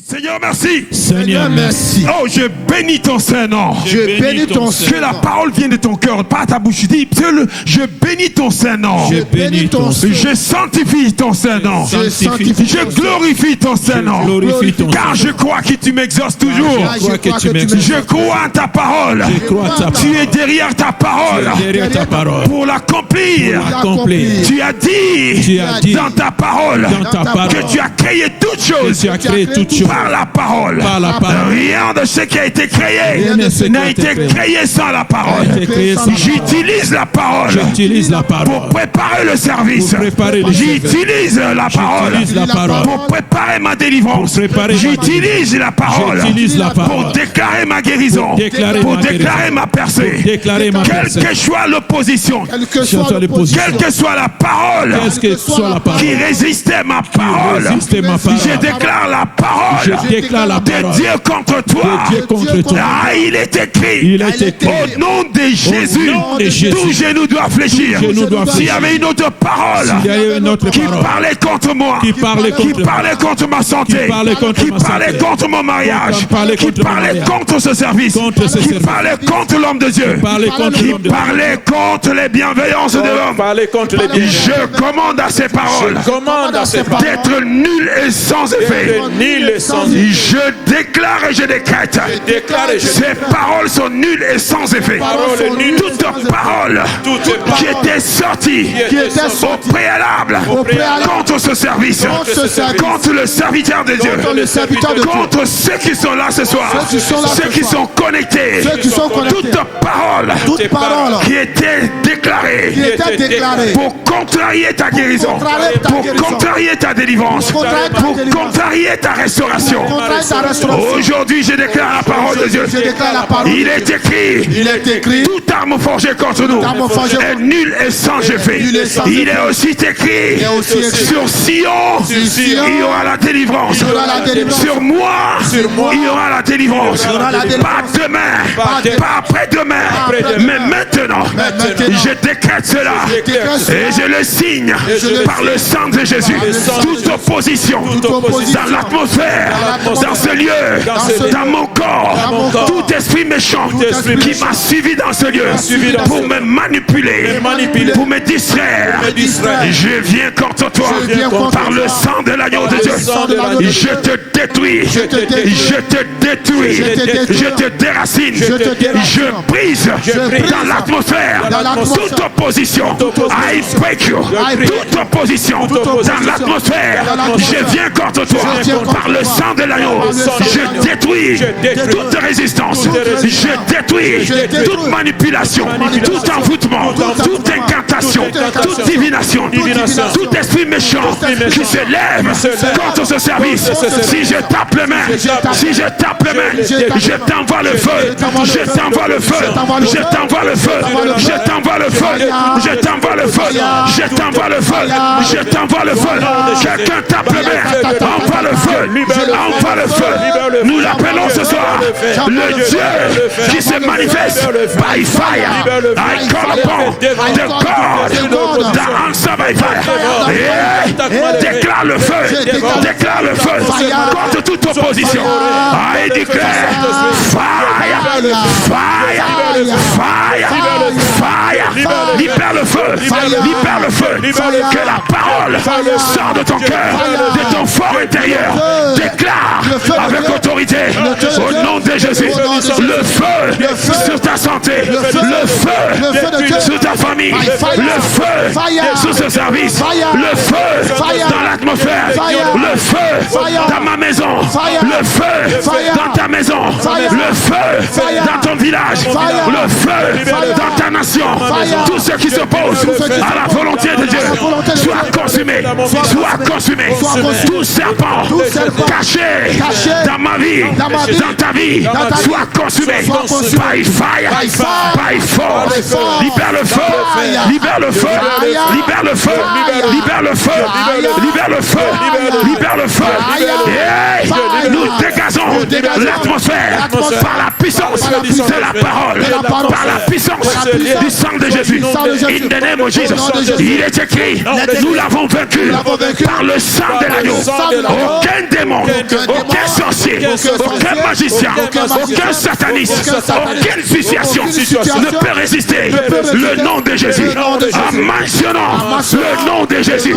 Seigneur, merci. Seigneur, merci. Oh, je bénis ton Saint-Nom. Je bénis ton Saint-Nom. Que la parole vienne de ton cœur, pas ta bouche. Dis, je bénis ton Saint-Nom. Je bénis ton Saint-Nom. Je sanctifie ton Saint-Nom. Je glorifie ton Saint-Nom. Car je crois que tu m'exauces toujours. Je crois en ta parole. Tu es derrière ta parole. Pour l'accomplir. Tu as dit dans ta parole que tu as créé toutes choses par la parole. Rien de ce qui a été créé n'a été créé sans la parole. J'utilise la parole pour préparer le service. J'utilise la parole pour préparer ma délivrance. J'utilise la parole pour déclarer ma guérison, pour déclarer ma percée. Quelle que soit l'opposition, quelle que soit la parole qui résistait à ma parole, je déclare la parole de Dieu contre toi. Ah, il est écrit, au nom de Jésus, tout genou doit fléchir. S'il y avait une autre parole qui parlait contre moi, qui parlait contre ma santé, qui parlait contre mon mariage, qui parlait contre ce service, qui parlait contre l'homme de Dieu, qui parlait contre les bienveillances de l'homme, je commande à ces paroles d'être nul et sans effet. Je déclare et je décrète, ces paroles sont nulles et sans effet. Toute parole qui était sortie au préalable contre ce service, contre le serviteur de Dieu, contre ceux qui sont là ce soir, ceux qui sont connectés, toute parole qui était déclarée pour contrarier ta guérison, pour contrarier ta délivrance, pour contrarier ta restauration. Aujourd'hui, je déclare la parole de Dieu. Il est écrit, toute arme forgée contre nous est nulle et sans effet. Il est aussi écrit, sur Sion, il y aura la délivrance. Sur moi, il y aura la délivrance. Pas demain, pas après-demain, mais maintenant, je décrète cela et je le signe par le sang de Jésus. Toute opposition dans l'atmosphère, dans ce lieu, dans mon corps, tout esprit méchant qui m'a suivi dans ce lieu pour me manipuler, pour me distraire, je viens contre toi par le sang de l'agneau de Dieu. Je te détruis, je te détruis, je te déracine, je brise dans l'atmosphère toute opposition. I break you. Toute opposition dans l'atmosphère, je viens contre toi par le sang de l'agneau. Je détruis toute résistance, je détruis toute manipulation, tout envoûtement, toute incantation, toute divination, tout esprit méchant qui se lève contre ce service. Si je tape les mains, si je tape les mains, je t'envoie le feu, je t'envoie le feu, je t'envoie le feu, je t'envoie le feu, je t'envoie le feu, je t'envoie le feu, je t'envoie le feu. Quelqu'un tape les mains, envoie le feu, envoie le feu. Nous l'appelons ce soir le Dieu qui se manifeste by fire. I call upon the God that answers by fire. Déclare le feu, déclare le feu contre toute opposition. I declare fire, fire, fire, fire. Libère le feu, libère le feu. Que la parole sorte de ton cœur, de ton fort intérieur. Déclare avec autorité au nom de Jésus le feu sur ta santé, le feu sur ta famille, le feu sur ce service, le feu dans l'atmosphère, le feu dans ma maison, le feu dans ta maison, le feu dans ton village, le feu dans ta nation. Tout ce qui s'oppose à la volonté de Dieu soit consumé, soit consumé. Tout serpent caché dans ma vie, dans ta vie, soit consumé by fire, by force. Libère le feu, libère le feu, libère le feu, libère le feu, libère le feu, libère le feu. Et nous dégageons l'atmosphère par la puissance de la parole, par la puissance du sang de Jésus. In the name of Jesus. Il est écrit, nous l'avons vaincu par le sang de l'agneau. Aucun démon, aucun sorcier sorcier, aucun magicien, aucun sataniste, aucune situation ne peut résister le nom de Jésus. En mentionnant le nom de Jésus,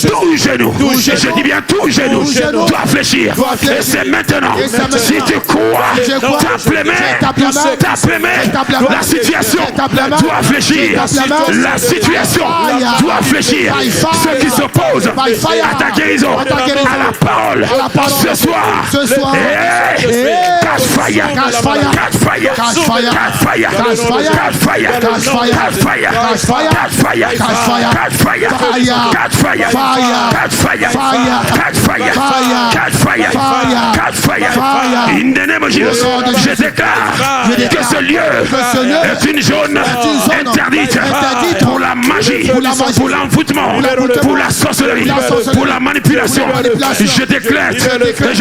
tout genou, je dis bien tout genou, doit fléchir. Et c'est maintenant, si tu crois, tape les mains, la situation doit fléchir. La situation doit fléchir. Ceux qui s'opposent à ta guérison, à la parole, ce soir, catch fire, catch fire, catch fire, catch fire, catch fire, catch fire, catch fire, catch fire, catch fire, catch fire, catch fire, catch fire, catch fire, catch fire, catch fire. In the name of Jesus, je déclare que ce lieu est une zone interdite pour la magie, pour l'envoûtement, pour la sorcellerie, pour la manipulation. Je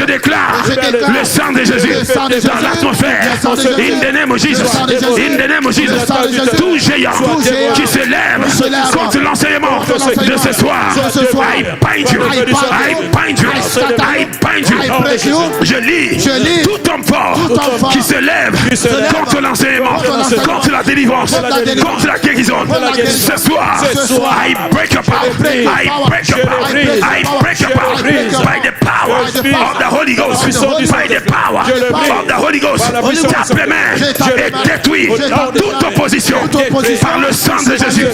déclare le sang de Jésus dans l'atmosphère. In the name of Jesus, in the name of Jesus, tout géant qui se lève contre l'enseignement de ce soir, I bind you, I bind you, I bind you. Je lis tout homme fort qui se lève contre l'enseignement, contre la délivrance, contre la guérison. Ce soir, I break up, I break up, I break up by the power of the Holy Ghost, by the power of the Holy Ghost. Tape les mains et détruis toute opposition par le sang de Jésus.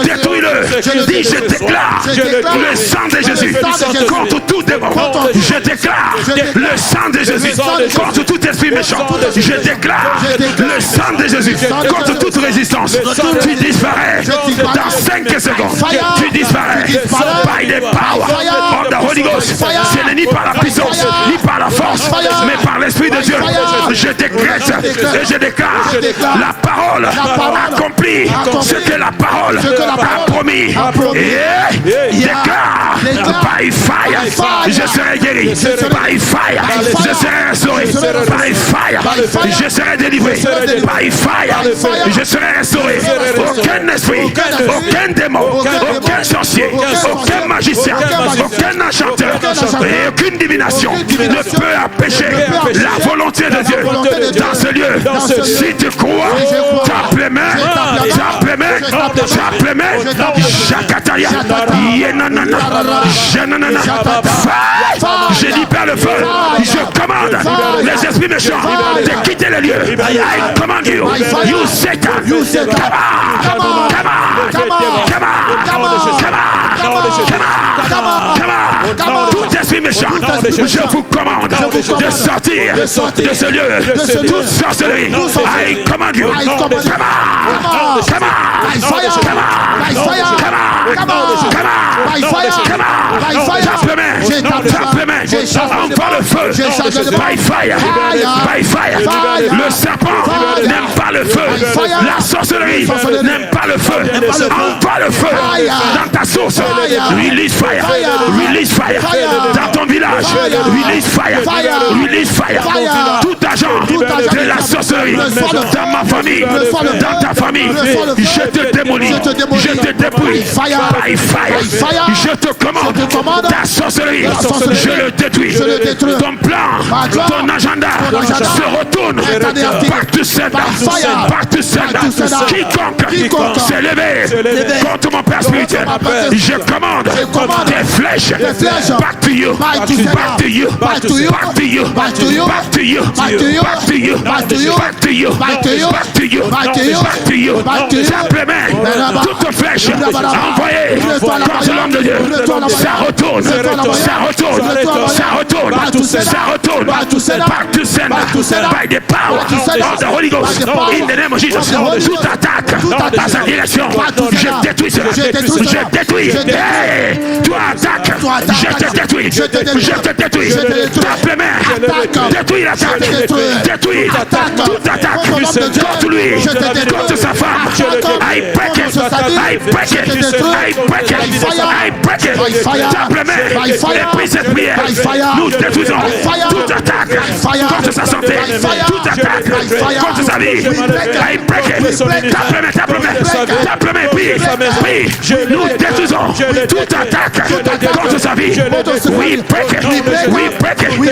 Détruis-le. Dis, je déclare le sang de Jésus contre tout démon. Je déclare le sang de Jésus contre tout esprit méchant. Je déclare le sang de Jésus contre toute résistance. Tu disparais dans 5 secondes. Tu disparais by the power of the Holy Ghost. Ce n'est ni par la puissance, ni par la force, mais par l'Esprit de Dieu. Je décrète et je déclare la parole accomplit ce que la parole a promis. Et déclare by fire, je serai guéri. By fire, je serai restauré. By fire, je serai délivré. By fire, je serai restauré. Aucun esprit, aucun démon, aucun sorcier, aucun magicien, aucun enchanteur et aucune divination ne peut empêcher la volonté de Dieu dans ce lieu. Si tu crois, tape les mains, tape les mains, tape les mains. Shakataya, yenanana, jenanana, je libère le feu. Je commande les esprits méchants de quitter le lieu. I command you, you Satan, come on, come on, come on, come on, come on, come on. Tout esprit méchant, je vous commande de sortir de ce lieu. Toute sorcellerie, I command you, come on, come on, come on, come on. Tape les mains, envoie le feu. By fire, by fire. Le serpent n'aime pas le feu. La sorcellerie n'aime pas le feu. Envoie le feu dans ta source. Release fire, release fire. Dans ton village, release fire, release fire. Tout agent de la sorcellerie dans ma famille, dans ta famille, je te démolis, je te détruis. By fire, je te commande ta sorcellerie, je le détruis. Ton plan, ton agenda se retourne. Partout celle quiconque s'est levé contre mon père spirituel, je commande tes flèches back to you, back to you, back to you, back to you, back to you, back to you, back to you, back to you, back to you, back to you, back to you, back to you, back to you, back to you, back to you. Tape les mains, toute flèche envoyée contre l'homme de Dieu, ça retourne, ça retourne, ça retourne, ça retourne, back to sender, by the power of the Holy Ghost, in the name of Jesus. Toute attaque dans sa direction, je détruis cela, je détruis. Toi attaque, je te détruis, je te détruis. Tape les mains, détruis l'attaque, détruis toute attaque contre lui, contre sa femme. I break it, I break it, I break it, I break it. Tape les mains et prie cette prière. Nous détruisons toute attaque contre sa santé, toute attaque contre sa vie. I break it. Tape les mains, tape les mains, tape les mains, prie. Nous détruisons toute attaque contre sa vie. We break it. We break it. We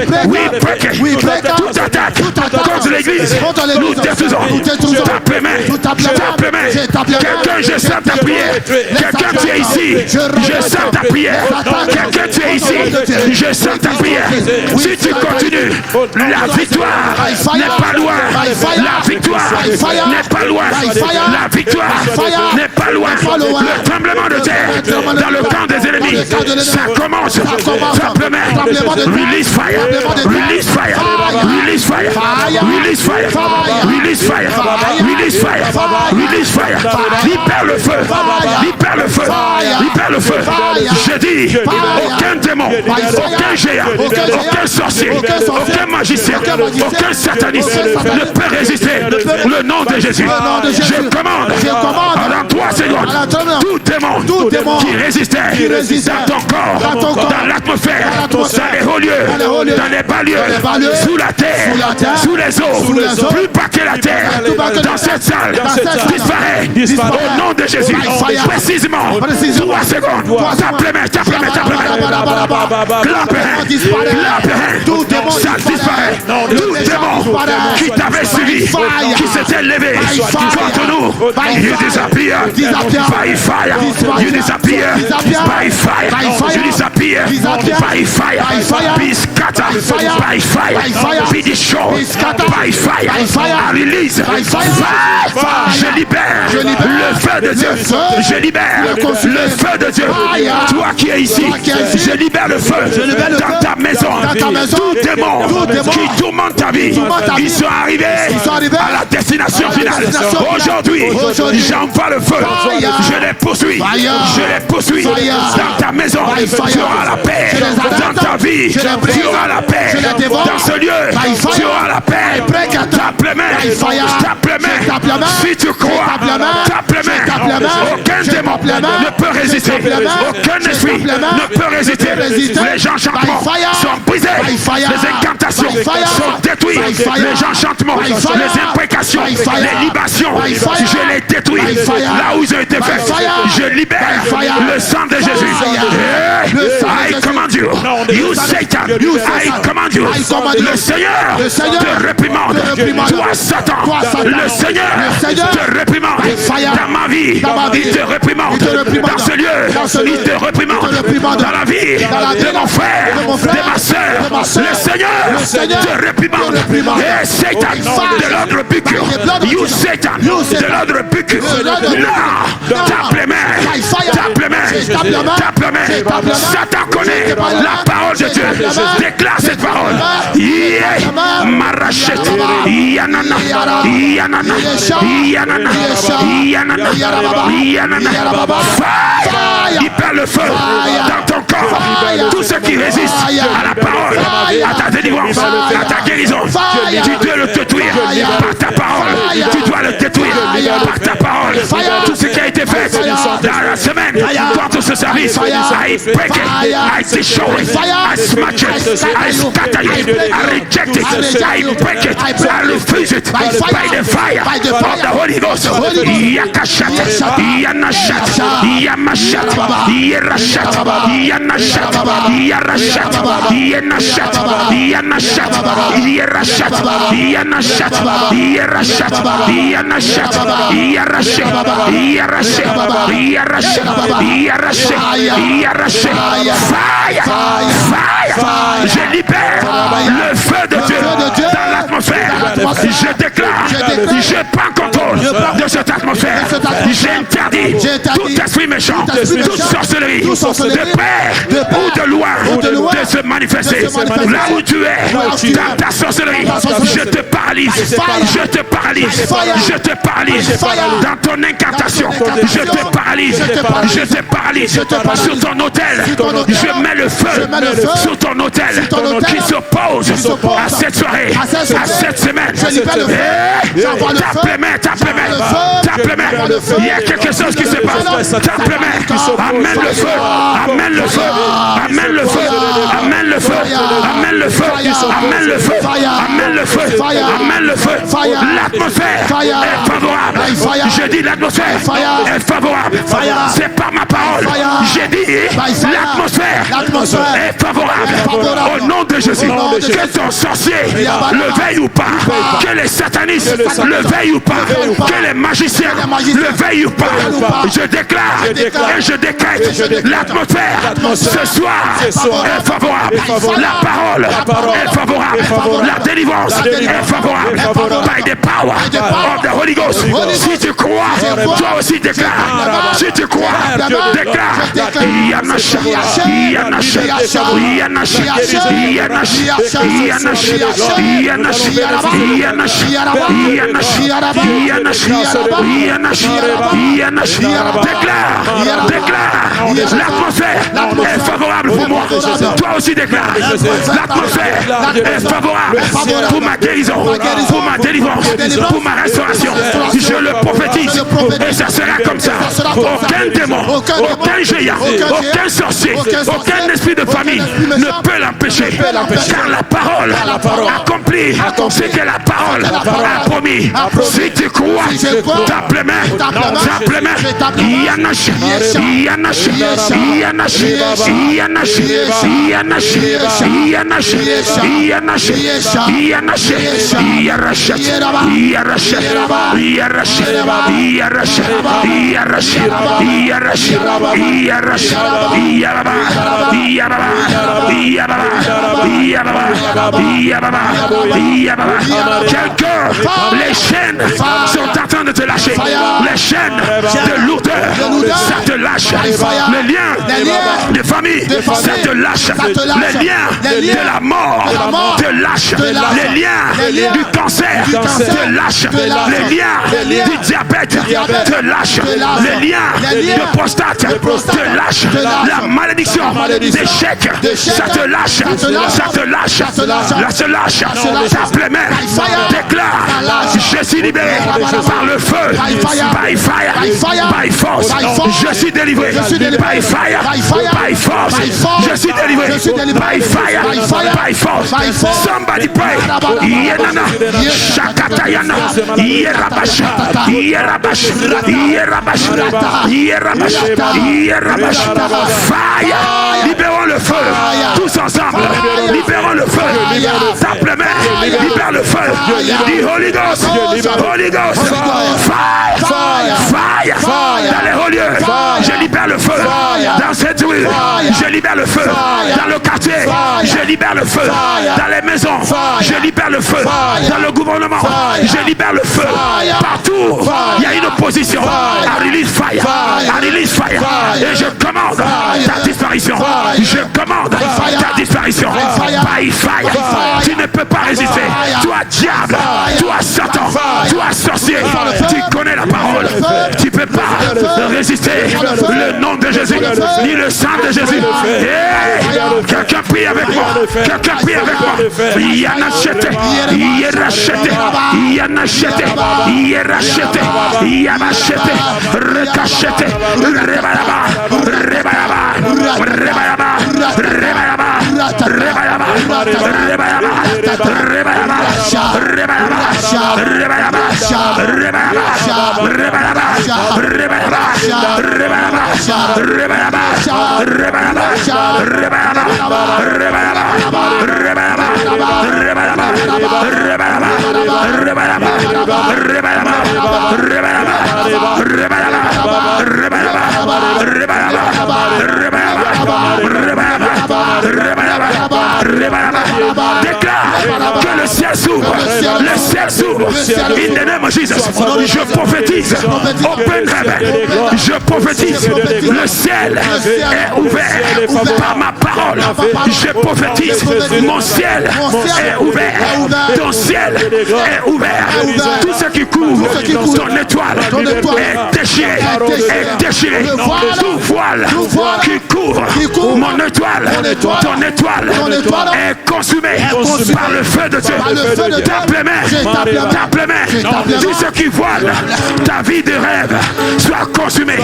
break it. Toute attaque contre l'église, nous détruisons. Tape les mains. Tape les mains. Quelqu'un, je sens ta prière. Quelqu'un, tu es ici. Je sens ta prière. Quelqu'un, tu es ici. Je sens ta prière. Si tu continues, la victoire n'est pas loin. La victoire n'est pas loin. La victoire n'est pas loin. Le tremblement de terre dans le camp des ennemis, ça commence. Simplement. Release fire. Release fire. Release fire. Release fire. Release fire. Release fire. Release fire. Libère le feu. Libère le feu. Libère le feu. Je dis, aucun démon, aucun géant, aucun sorcier, aucun magicien, aucun sataniste ne peut résister le nom de Jésus. Je commande pendant 3 secondes tout démon qui résistait dans ton corps, dans l'atmosphère, dans les hauts lieux, dans les bas lieux, sous la terre, sous les eaux, plus bas que la terre, dans cette salle, disparaît au nom de Jésus. Précisément 3 secondes. Tape les mains, tape les mains, tape les mains. Clap, tout démon, ça disparaît. Tout démon qui t'avait suivi, qui s'était levé contre nous, you disappear by fire. You disappear by fire. You disappear by fire. Be scattered by fire. Be destroyed by fire. I release fire. Je libère le feu de Dieu. Je libère le feu de Dieu. Toi qui es ici, je libère le feu dans ta maison. Tout démon qui tourmente ta vie, ils sont arrivés à la destination finale. Aujourd'hui, j'envoie le feu. Je les poursuis. Je les poursuis. Dans ta maison, tu auras la paix. Dans ta vie, tu auras la paix. Dans ce lieu, tu auras la paix. Tape les mains. Tape les mains. Si tu crois, tape les mains. Aucun démon ne peut résister. Aucun esprit ne peut résister. Les enchantements sont brisés. Les incantations sont détruites. Les enchantements, les imprécations, les libations, je les détruis. Là où ils ont été faits, je libère le sang de Jésus. I command you, you Satan, I command you. Le Seigneur te réprimande. Toi Satan, le Seigneur te réprimande. Dans ma vie, il te réprimande. Dans ce lieu, il te réprimande. Dans la vie de mon frère, de ma soeur, le Seigneur te réprimande. Et Satan, de l'ordre bucure, you Satan, de l'ordre bucure. Non, tape les mains, tape les mains, tape les mains. Satan connaît la parole de Dieu. Déclare cette parole. Marachette, Yanana, Yanana, Yanana, Yanana, Yanana. Fire! Il perd le feu dans ton corps. Tous ceux qui résistent à la parole, à ta délivrance, à ta guérison, tu dois le détruire par ta parole. Tu dois le détruire par ta parole. Tout ce qui a été fait dans la semaine contre ce service, I break it, I destroy it, I smash it, I scatter it, I reject it, I break it, I refuse it by the fire of the Holy Ghost. Yakashat, Yanashat, Yamashat, Yerashat, Yanashat, Yarashat, Yanashat, Yanashat, Yerashat, Yanashat, Yerashat, Yanashat, Yarashat, Yarashat, Yarashat, Yarashat, Fire, fire, je libère le feu de Dieu dans l'atmosphère. Je déclare, je prends contrôle de cette atmosphère. J'interdis tout esprit méchant, toute sorcellerie, de près ou de loin, de se manifester. Là où tu es, dans ta sorcellerie, je te paralyse, je te paralyse, je te paralyse. Dans ton incantation, je te paralyse, je te paralyse sur ton autel. Je mets le feu sur ton autel qui s'oppose à cette soirée, à cette semaine. Tape les mains, tape tape les mains, tape les mains. Il y a quelque chose qui se passe. Tape les mains. Amène le feu, amène le feu, amène le feu, amène le feu, amène le feu, amène le feu, amène le feu, amène le feu. L'atmosphère est favorable. Je dis l'atmosphère est favorable. C'est par ma parole. J'ai dit l'atmosphère est favorable. Au nom de Jésus, que ton sorcier le veuille ou pas, que les satanistes le veuillent ou pas, que les magiciens le veuillent ou pas, je déclare et je décrète l'atmosphère ce soir est favorable. La parole est favorable. La délivrance est favorable. By the power of the Holy Ghost. Si tu crois, toi aussi déclare. Si tu crois, déclare. Yanasha, Yanasha, Yanasha, Yanasha, Yanasha, Yanasha, déclare, l'atmosphère est favorable pour moi. Toi aussi déclare, l'atmosphère est favorable pour ma guérison, pour ma délivrance, pour ma restauration. Je le prophétise et ça sera comme ça. Aucun démon, aucun géant, aucun sorcier, aucun esprit de famille ne peut l'empêcher. Car la parole accomplit ce que la parole a promis. Si tu crois, tape les mains, tape les mains. Yanash, Yanash, Yanash, Yanash, Yanash, Yanash, Yanash, Yanash, Yarashat, Yarashat, Yarashat, Yarashat, Yarashat, Yarashat, Yarashat, Yaraba, Yaraba, Yaraba, Yaraba, Yaraba, Yaraba. Quelqu'un, les chaînes sont en train de te lâcher. Les chaînes de lourdeur, ça te lâche. Les liens de famille, ça te lâche. Les liens de la mort te lâche. Les liens du cancer te lâche. Les liens du diabète te lâche. Les liens de prostate te lâche. La malédiction d'échec, ça te lâche. Ça te lâche. Là se lâche. Tape les mains. Déclare, je suis libéré par le feu. By fire, by force. Je suis délivré. By fire, by force. Je suis délivré. By fire, by force. Somebody pray. Yenana, Shakatayana, Yerabash, Yerabash, Yerabash, Yerabash, Yerabash. Fire. Libérons le feu. Tous ensemble. Libérons le feu. Tape les mains. Libère le feu. Dis Holy Ghost. Holy Ghost. Fire. Fire. Dans les hauts lieux. Je libère le feu. Dans cette rue. Je libère le feu. Dans le quartier. Je libère le feu. Dans les maisons. Je libère le feu. Dans le gouvernement. Je libère le feu. Partout. Il y a une opposition. I release fire. I release fire. Et je commande ta disparition. Je commande ta disparition. By fire. Tu ne peux pas résister. Toi diable. Toi Satan. Toi sorcier. Tu connais la parole. Tu ne peux pas résister le nom de Jésus. Ni le sang de Jésus. Hey, quelqu'un prie avec moi. Quelqu'un prie avec moi. Yanachete. Yerachete. Yanachete. Yerachete. Yamachete. Recachete. Rebayaba. Rebayaba. Rebayaba. Rebayaba. Rebayaba. Rebayaba. Rebayaba. Rebayaba. Déclare que le ciel s'ouvre. Le ciel s'ouvre. In the name of Jesus. Je prophétise. Open heaven. Je prophétise. Le ciel est ouvert par ma parole. Je prophétise. Mon ciel est ouvert. Ton ciel est ouvert. Tout ce qui couvre ton étoile est déchiré. Est déchiré. Tout voile qui couvre mon étoile. Ton étoile est consumé par le feu de Dieu. Tape les mains. tape les mains. Tout ce qui voile ta vie de rêve soit consumé.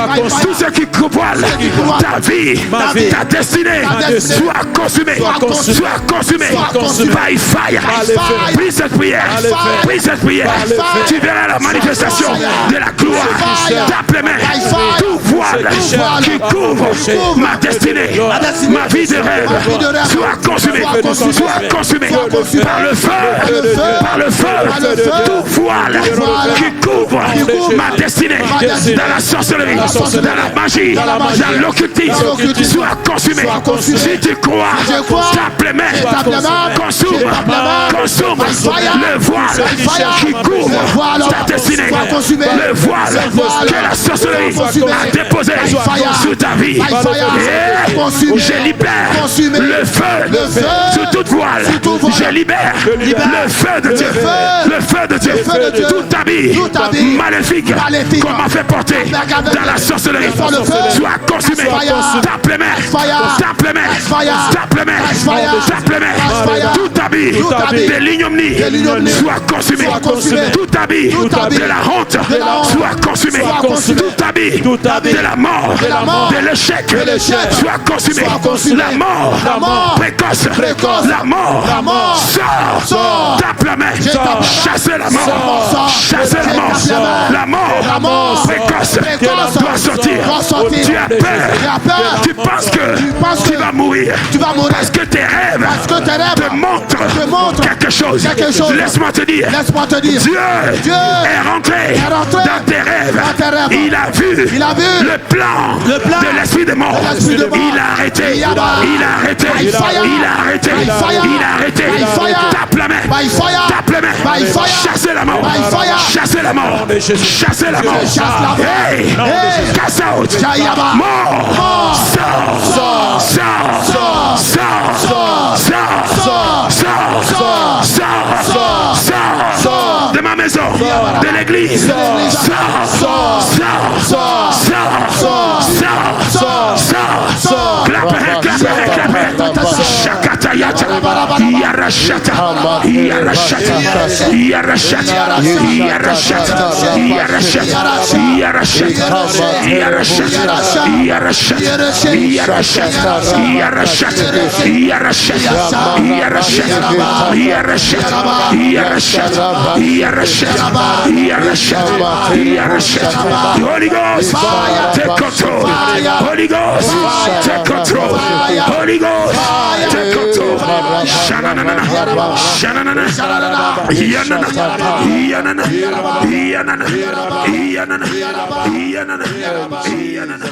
Tout ce qui voile ta vie, ta destinée soit consumé. Soit consumé. By fire. Prie cette prière. Prie cette prière. Tu verras la manifestation de la gloire. Tape les mains. Tout voile qui couvre ma destinée, ma vie de rêve, soit consumé. Soit consumé par le feu. Par le feu. Tout voile qui couvre ma destinée dans la sorcellerie, dans la magie, dans l'occultisme, soit consumé. Si tu crois, tape les mains, consume le voile qui couvre ta destinée, le voile que la sorcellerie a déposé sur ta vie. Et je libère le feu sur toute voile. Je libère le feu de Dieu. Le feu de Dieu. Toute habit maléfique qu'on m'a fait porter dans la sorcellerie soit consumé. Tape les mains. Tape les mains. Tape les mains. Tape les mains. Tout habit de l'ignominie soit consumé. Tout habit de la honte soit consumé. Tout habit de la mort, de l'échec soit consumé. La mort précoce. La mort sort. Tape la main. Chassez la mort. Chassez la mort. La mort précoce doit sortir. Tu as peur. Tu penses que tu vas mourir. Parce que tes rêves te montrent quelque chose. Laisse-moi te dire. Dieu est rentré dans tes rêves. Il a vu le plan de l'esprit de mort. Il a arrêté. Il a arrêté. Il a arrêté. Il a arrêté. Tape la main. Tape la main. Chassez la mort. Chassez la mort. Chassez la mort. Hey! Cast out. Mort. Sors. Sors. Sors. Sors de ma maison, de l'église. Sors. Clap. Shakatayata. Yarashata. Holy Ghost, take control. Holy Ghost, take control. Holy Ghost, take control. Shanana, Shanana, Yanana, Yanana, Yanana, Yanana, Yanana, Yanana.